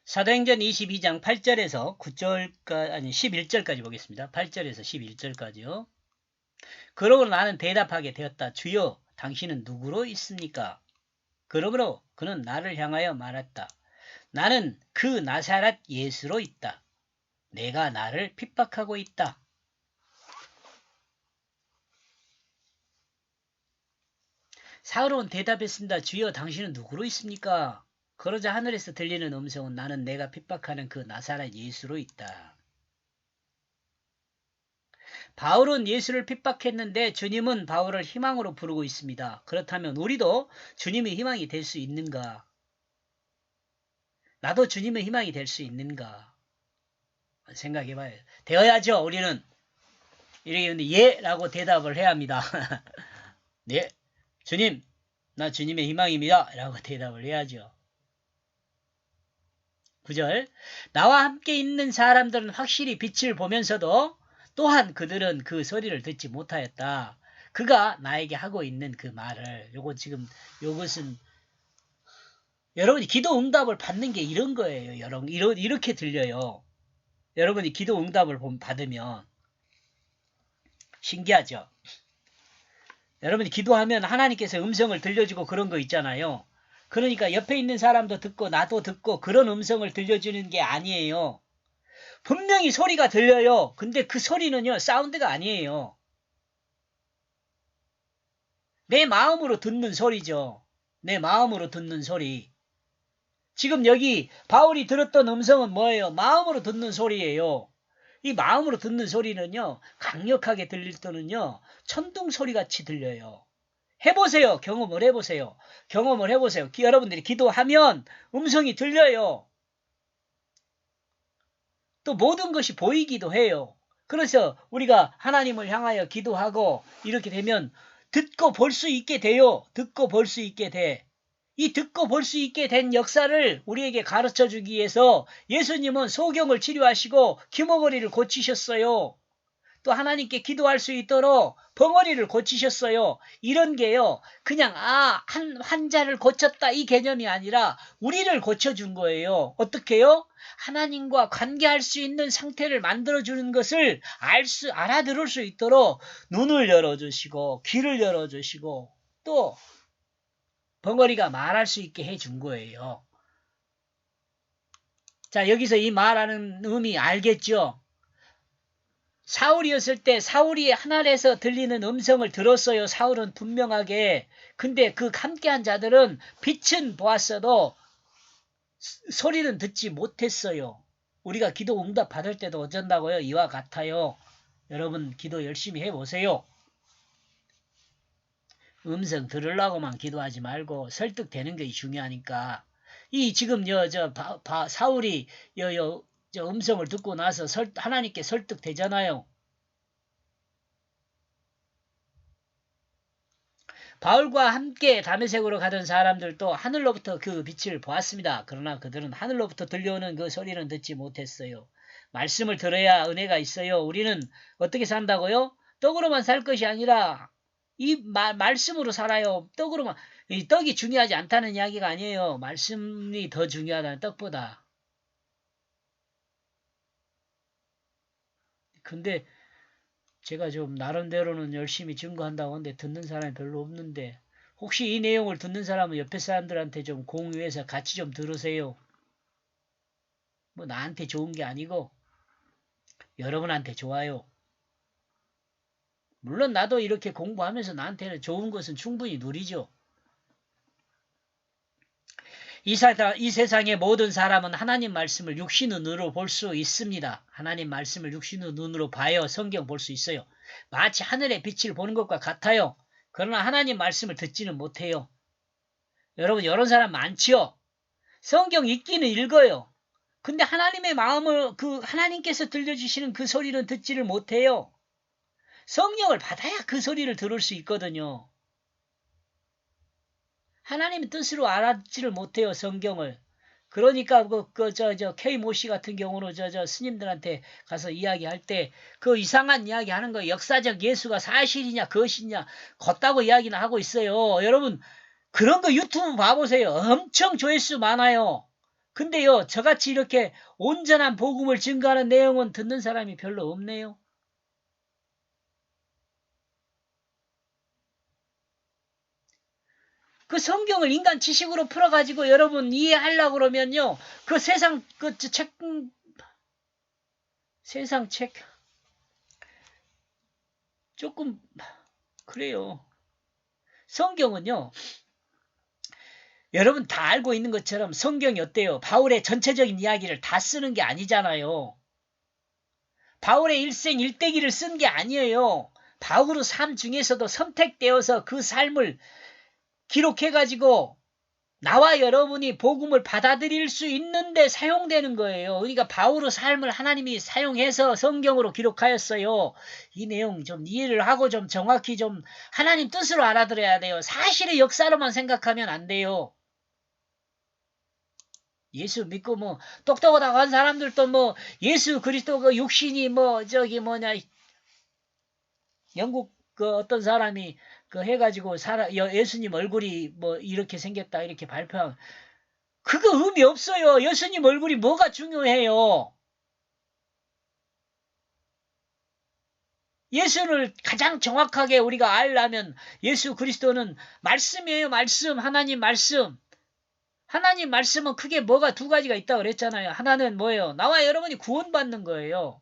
사도행전 22장 8절에서 9절까지, 아니 11절까지 보겠습니다. 8절에서 11절까지요. 그러므로 나는 대답하게 되었다. 주여, 당신은 누구로 있습니까? 그러므로 그는 나를 향하여 말했다. 나는 그 나사렛 예수로 있다. 내가 나를 핍박하고 있다. 사울은 대답했습니다. 주여, 당신은 누구로 있습니까? 그러자 하늘에서 들리는 음성은 나는 내가 핍박하는 그 나사렛 예수로 있다. 바울은 예수를 핍박했는데 주님은 바울을 희망으로 부르고 있습니다. 그렇다면 우리도 주님의 희망이 될 수 있는가? 나도 주님의 희망이 될 수 있는가? 생각해봐요. 되어야죠. 우리는 이렇게 예라고 대답을 해야 합니다. 네, 주님, 나 주님의 희망입니다. 라고 대답을 해야죠. 9절, 나와 함께 있는 사람들은 확실히 빛을 보면서도 또한 그들은 그 소리를 듣지 못하였다. 그가 나에게 하고 있는 그 말을, 요것은 여러분이 기도 응답을 받는 게 이런 거예요. 이렇게 들려요. 여러분이 기도 응답을 받으면 신기하죠. 여러분이 기도하면 하나님께서 음성을 들려주고 그런 거 있잖아요. 그러니까 옆에 있는 사람도 듣고 나도 듣고 그런 음성을 들려주는 게 아니에요. 분명히 소리가 들려요. 근데 그 소리는요, 사운드가 아니에요. 내 마음으로 듣는 소리죠. 내 마음으로 듣는 소리. 지금 여기 바울이 들었던 음성은 뭐예요? 마음으로 듣는 소리예요. 이 마음으로 듣는 소리는요, 강력하게 들릴 때는요, 천둥 소리 같이 들려요. 해보세요. 경험을 해보세요. 경험을 해보세요. 여러분들이 기도하면 음성이 들려요. 또 모든 것이 보이기도 해요. 그래서 우리가 하나님을 향하여 기도하고 이렇게 되면 듣고 볼 수 있게 돼요. 듣고 볼 수 있게 돼. 이 듣고 볼 수 있게 된 역사를 우리에게 가르쳐 주기 위해서 예수님은 소경을 치료하시고 귀머거리를 고치셨어요. 또 하나님께 기도할 수 있도록 벙어리를 고치셨어요. 이런 게요. 그냥 한 환자를 고쳤다 이 개념이 아니라 우리를 고쳐준 거예요. 어떻게요? 하나님과 관계할 수 있는 상태를 만들어주는 것을 알아들을 수 있도록 눈을 열어주시고 귀를 열어주시고 또 벙어리가 말할 수 있게 해준 거예요. 자, 여기서 이 말하는 의미 알겠죠? 사울이었을 때 사울이 하늘에서 들리는 음성을 들었어요. 사울은 분명하게. 근데 그 함께한 자들은 빛은 보았어도 소리는 듣지 못했어요. 우리가 기도 응답 받을 때도 어쩐다고요? 이와 같아요. 여러분 기도 열심히 해보세요. 음성 들으려고만 기도하지 말고 설득되는 게 중요하니까. 이 지금 사울이 저 음성을 듣고 나서 하나님께 설득되잖아요. 바울과 함께 다메섹으로 가던 사람들도 하늘로부터 그 빛을 보았습니다. 그러나 그들은 하늘로부터 들려오는 그 소리는 듣지 못했어요. 말씀을 들어야 은혜가 있어요. 우리는 어떻게 산다고요? 떡으로만 살 것이 아니라 이 말씀으로 살아요. 떡으로만. 이 떡이 중요하지 않다는 이야기가 아니에요. 말씀이 더 중요하다는 떡보다. 근데 제가 좀 나름대로는 열심히 증거한다고 하는데 듣는 사람이 별로 없는데 혹시 이 내용을 듣는 사람은 옆에 사람들한테 좀 공유해서 같이 좀 들으세요. 뭐 나한테 좋은 게 아니고 여러분한테 좋아요. 물론 나도 이렇게 공부하면서 나한테는 좋은 것은 충분히 누리죠. 이 세상의 모든 사람은 하나님 말씀을 육신의 눈으로 볼 수 있습니다. 하나님 말씀을 육신의 눈으로 봐요. 성경 볼 수 있어요. 마치 하늘의 빛을 보는 것과 같아요. 그러나 하나님 말씀을 듣지는 못해요. 여러분 이런 사람 많지요. 성경 읽기는 읽어요. 근데 하나님의 마음을 하나님께서 들려주시는 그 소리는 듣지를 못해요. 성령을 받아야 그 소리를 들을 수 있거든요. 하나님의 뜻으로 알아듣지를 못해요, 성경을. 그러니까 K 모씨 같은 경우는 스님들한테 가서 이야기할 때 그 이상한 이야기 하는 거 역사적 예수가 사실이냐 거짓이냐 걷다고 이야기는 하고 있어요. 여러분 그런 거 유튜브 봐보세요. 엄청 조회수 많아요. 근데요, 저같이 이렇게 온전한 복음을 증거하는 내용은 듣는 사람이 별로 없네요. 그 성경을 인간 지식으로 풀어가지고 여러분 이해하려고 그러면요, 그 세상, 세상 책, 조금, 그래요. 성경은요, 여러분 다 알고 있는 것처럼 성경이 어때요? 바울의 전체적인 이야기를 다 쓰는 게 아니잖아요. 바울의 일생 일대기를 쓴 게 아니에요. 바울의 삶 중에서도 선택되어서 그 삶을 기록해가지고 나와 여러분이 복음을 받아들일 수 있는데 사용되는 거예요. 그러니까 바울의 삶을 하나님이 사용해서 성경으로 기록하였어요. 이 내용 좀 이해를 하고 좀 정확히 좀 하나님 뜻으로 알아들어야 돼요. 사실의 역사로만 생각하면 안 돼요. 예수 믿고 뭐 똑똑하다고 한 사람들도 뭐 예수 그리스도 그 육신이 뭐 저기 뭐냐 영국 그 어떤 사람이 그 해가지고 예수님 얼굴이 뭐 이렇게 생겼다 이렇게 발표한 그거 의미 없어요. 예수님 얼굴이 뭐가 중요해요. 예수를 가장 정확하게 우리가 알려면 예수 그리스도는 말씀이에요. 말씀. 하나님 말씀. 하나님 말씀은 크게 뭐가 두 가지가 있다고 그랬잖아요. 하나는 뭐예요? 나와 여러분이 구원받는 거예요.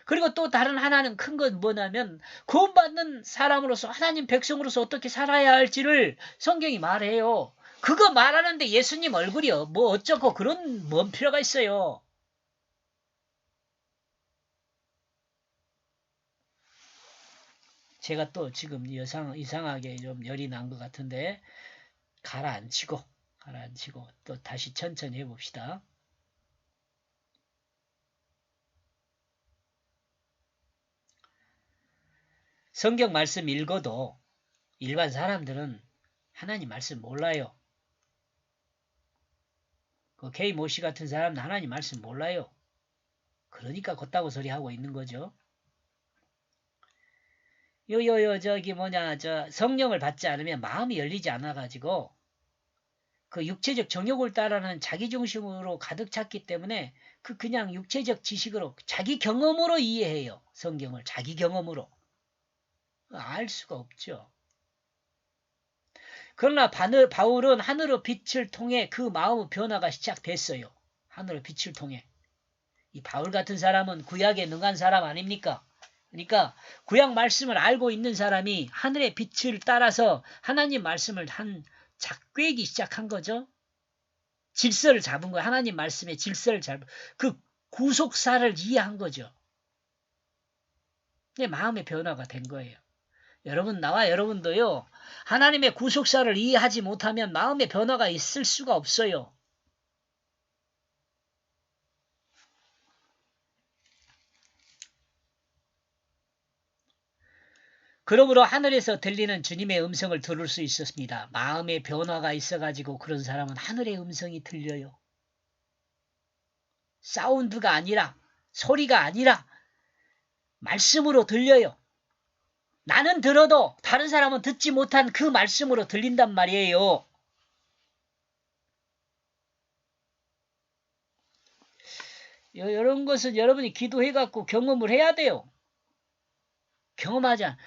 그리고 또 다른 하나는 큰 건 뭐냐면 구원받는 사람으로서 하나님 백성으로서 어떻게 살아야 할지를 성경이 말해요. 그거 말하는데 예수님 얼굴이 뭐 어쩌고 그런 뭔 필요가 있어요. 제가 또 지금 이상하게 좀 열이 난 것 같은데 가라앉히고 또 다시 천천히 해봅시다. 성경 말씀 읽어도 일반 사람들은 하나님 말씀 몰라요. 그 케이 모씨 같은 사람은 하나님 말씀 몰라요. 그러니까 걷다고 소리 하고 있는 거죠. 저기 뭐냐, 성령을 받지 않으면 마음이 열리지 않아가지고, 그 육체적 정욕을 따르는 자기중심으로 가득 찼기 때문에, 그냥 육체적 지식으로, 자기 경험으로 이해해요. 성경을 자기 경험으로. 알 수가 없죠. 그러나 바울은 하늘의 빛을 통해 그 마음의 변화가 시작됐어요. 하늘의 빛을 통해. 이 바울 같은 사람은 구약에 능한 사람 아닙니까? 그러니까 구약 말씀을 알고 있는 사람이 하늘의 빛을 따라서 하나님 말씀을 꿰기 시작한 거죠. 질서를 잡은 거예요. 하나님 말씀의 질서를 잡은 그 구속사를 이해한 거죠. 내 마음의 변화가 된 거예요. 여러분 나와 여러분도요. 하나님의 구속사를 이해하지 못하면 마음의 변화가 있을 수가 없어요. 그러므로 하늘에서 들리는 주님의 음성을 들을 수 있었습니다. 마음의 변화가 있어가지고 그런 사람은 하늘의 음성이 들려요. 사운드가 아니라 소리가 아니라 말씀으로 들려요. 나는 들어도 다른 사람은 듣지 못한 그 말씀으로 들린단 말이에요. 이런 것은 여러분이 기도해갖고 경험을 해야 돼요. 경험하자.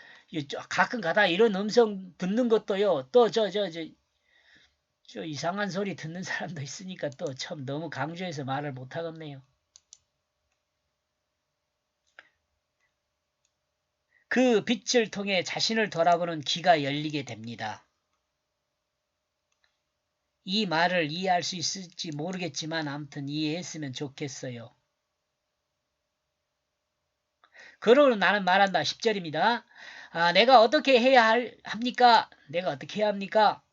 가끔 가다 이런 음성 듣는 것도요. 또 저 이상한 소리 듣는 사람도 있으니까 또 참 너무 강조해서 말을 못하겠네요. 그 빛을 통해 자신을 돌아보는 귀가 열리게 됩니다. 이 말을 이해할 수 있을지 모르겠지만 아무튼 이해했으면 좋겠어요. 그러므로 나는 말한다. 10절입니다. 내가 어떻게 해야 합니까? 내가 어떻게 해야 합니까?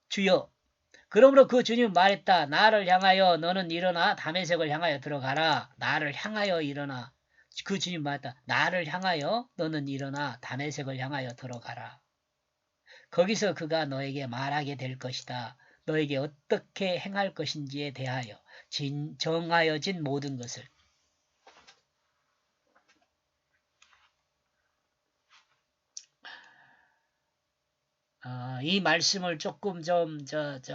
주여. 그러므로 그 주님은 말했다. 나를 향하여 너는 일어나 다메섹을 향하여 들어가라. 나를 향하여 일어나. 그 주님 말했다. 나를 향하여 너는 일어나 다메섹을 향하여 들어가라. 거기서 그가 너에게 말하게 될 것이다. 너에게 어떻게 행할 것인지에 대하여 정하여진 모든 것을. 이 말씀을 조금 좀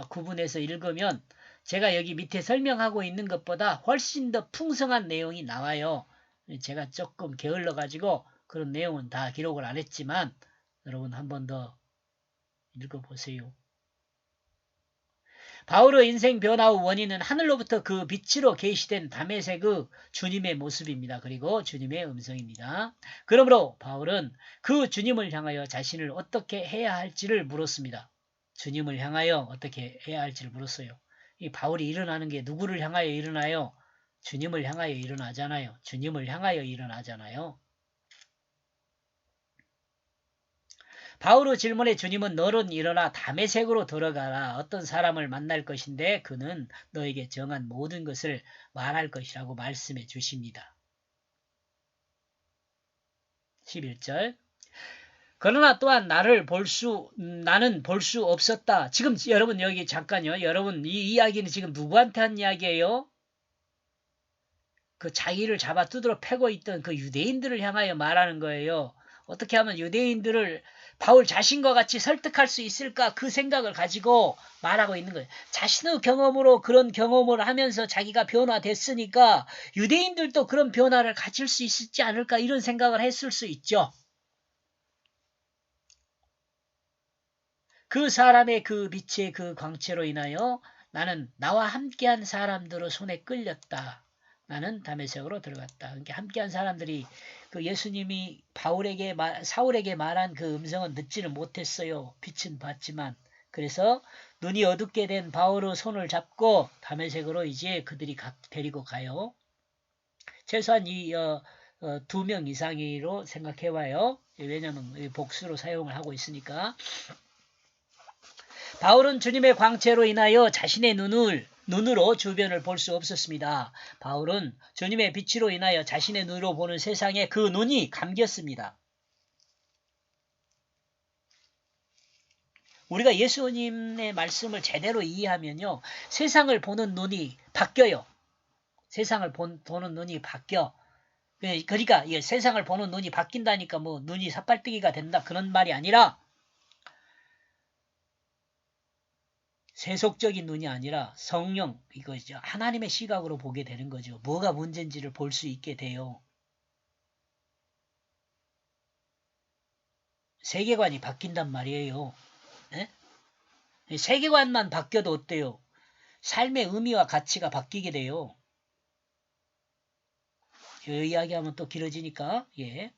구분해서 읽으면 제가 여기 밑에 설명하고 있는 것보다 훨씬 더 풍성한 내용이 나와요. 제가 조금 게을러 가지고 그런 내용은 다 기록을 안 했지만 여러분 한 번 더 읽어보세요. 바울의 인생 변화의 원인은 하늘로부터 그 빛으로 계시된 다메섹의 주님의 모습입니다. 그리고 주님의 음성입니다. 그러므로 바울은 그 주님을 향하여 자신을 어떻게 해야 할지를 물었습니다. 주님을 향하여 어떻게 해야 할지를 물었어요. 이 바울이 일어나는 게 누구를 향하여 일어나요? 주님을 향하여 일어나잖아요. 주님을 향하여 일어나잖아요. 바울의 질문에 주님은 너는 일어나 다메섹으로 들어가라. 어떤 사람을 만날 것인데 그는 너에게 정한 모든 것을 말할 것이라고 말씀해 주십니다. 11절 그러나 또한 나는 볼 수 없었다. 지금 여러분 여기 잠깐요. 여러분 이 이야기는 지금 누구한테 한 이야기예요? 그 자기를 잡아 뜯으러 패고 있던 그 유대인들을 향하여 말하는 거예요. 어떻게 하면 유대인들을 바울 자신과 같이 설득할 수 있을까 그 생각을 가지고 말하고 있는 거예요. 자신의 경험으로 그런 경험을 하면서 자기가 변화됐으니까 유대인들도 그런 변화를 가질 수 있지 않을까 이런 생각을 했을 수 있죠. 그 사람의 그 빛의 그 광채로 인하여 나는 나와 함께한 사람들의 손에 끌렸다. 나는 다메섹으로 들어갔다. 그러니까 함께한 사람들이 그 예수님이 사울에게 말한 그 음성은 듣지는 못했어요. 빛은 봤지만. 그래서 눈이 어둡게 된 바울의 손을 잡고 다메섹으로 이제 그들이 데리고 가요. 최소한 이 2명 이상으로 생각해봐요. 왜냐하면 복수로 사용을 하고 있으니까. 바울은 주님의 광채로 인하여 자신의 눈으로 주변을 볼 수 없었습니다. 바울은 주님의 빛으로 인하여 자신의 눈으로 보는 세상에 그 눈이 감겼습니다. 우리가 예수님의 말씀을 제대로 이해하면요. 세상을 보는 눈이 바뀌어요. 세상을 보는 눈이 바뀌어. 그러니까 세상을 보는 눈이 바뀐다니까 뭐 눈이 삿발뜨기가 된다 그런 말이 아니라 세속적인 눈이 아니라 성령, 이거죠. 하나님의 시각으로 보게 되는 거죠. 뭐가 문제인지를 볼 수 있게 돼요. 세계관이 바뀐단 말이에요. 에? 세계관만 바뀌어도 어때요? 삶의 의미와 가치가 바뀌게 돼요. 이 이야기하면 또 길어지니까. 예.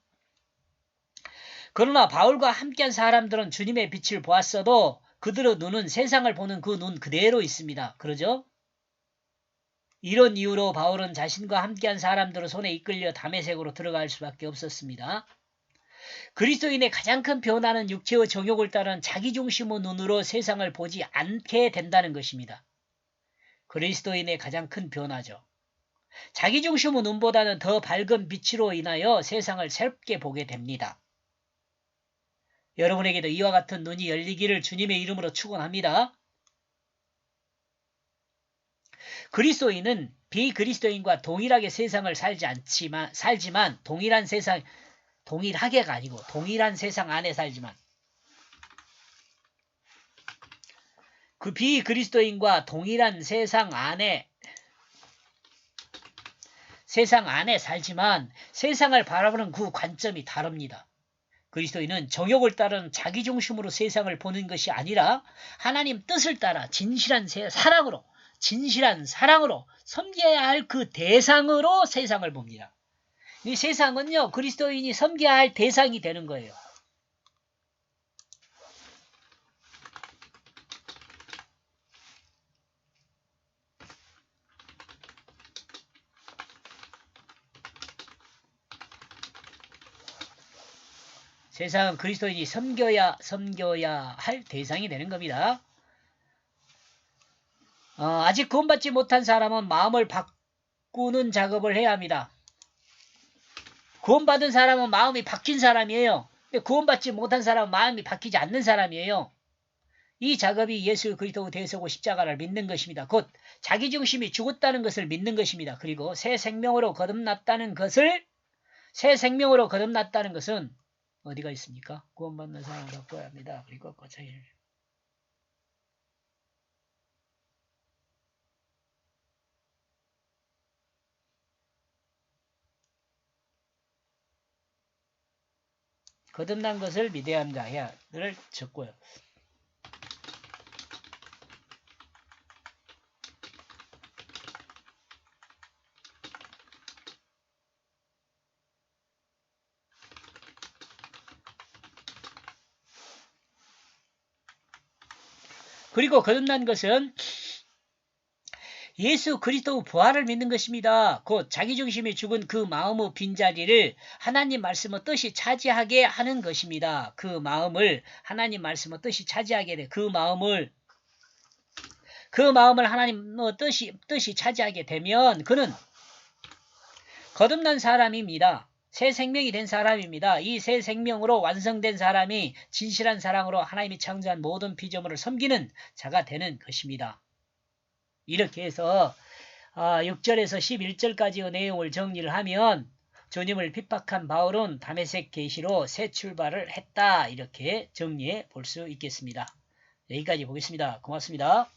그러나 바울과 함께한 사람들은 주님의 빛을 보았어도 그들의 눈은 세상을 보는 그 눈 그대로 있습니다. 그러죠? 이런 이유로 바울은 자신과 함께한 사람들의 손에 이끌려 다메섹으로 들어갈 수밖에 없었습니다. 그리스도인의 가장 큰 변화는 육체의 정욕을 따른 자기중심의 눈으로 세상을 보지 않게 된다는 것입니다. 그리스도인의 가장 큰 변화죠. 자기중심의 눈보다는 더 밝은 빛으로 인하여 세상을 새롭게 보게 됩니다. 여러분에게도 이와 같은 눈이 열리기를 주님의 이름으로 축원합니다. 그리스도인은 비그리스도인과 동일하게 세상을 살지만 동일하게가 아니고 동일한 세상 안에 살지만 그 비그리스도인과 동일한 세상 안에 살지만 세상을 바라보는 그 관점이 다릅니다. 그리스도인은 정욕을 따른 자기중심으로 세상을 보는 것이 아니라 하나님 뜻을 따라 진실한 사랑으로 섬겨야 할 그 대상으로 세상을 봅니다. 이 세상은요, 그리스도인이 섬겨야 할 대상이 되는 거예요. 세상은 그리스도인이 섬겨야 할 대상이 되는 겁니다. 아직 구원받지 못한 사람은 마음을 바꾸는 작업을 해야 합니다. 구원받은 사람은 마음이 바뀐 사람이에요. 구원받지 못한 사람은 마음이 바뀌지 않는 사람이에요. 이 작업이 예수 그리스도 대속의 십자가를 믿는 것입니다. 곧 자기중심이 죽었다는 것을 믿는 것입니다. 그리고 새 생명으로 거듭났다는 것은 어디가 있습니까? 구원받는 사람을 바꿔야 합니다. 그리고 거듭난 것을 믿어야 합니다. 해야를 적고요. 그리고 거듭난 것은 예수 그리스도 부활을 믿는 것입니다. 곧 자기중심이 죽은 그 마음의 빈자리를 하나님 말씀의 뜻이 차지하게 하는 것입니다. 그 마음을 하나님 말씀의 뜻이 차지하게 돼. 그 마음을 하나님의 뜻이 차지하게 되면 그는 거듭난 사람입니다. 새 생명이 된 사람입니다. 이 새 생명으로 완성된 사람이 진실한 사랑으로 하나님이 창조한 모든 피조물을 섬기는 자가 되는 것입니다. 이렇게 해서 6절에서 11절까지의 내용을 정리를 하면 주님을 핍박한 바울은 다메섹 계시로 새 출발을 했다. 이렇게 정리해 볼 수 있겠습니다. 여기까지 보겠습니다. 고맙습니다.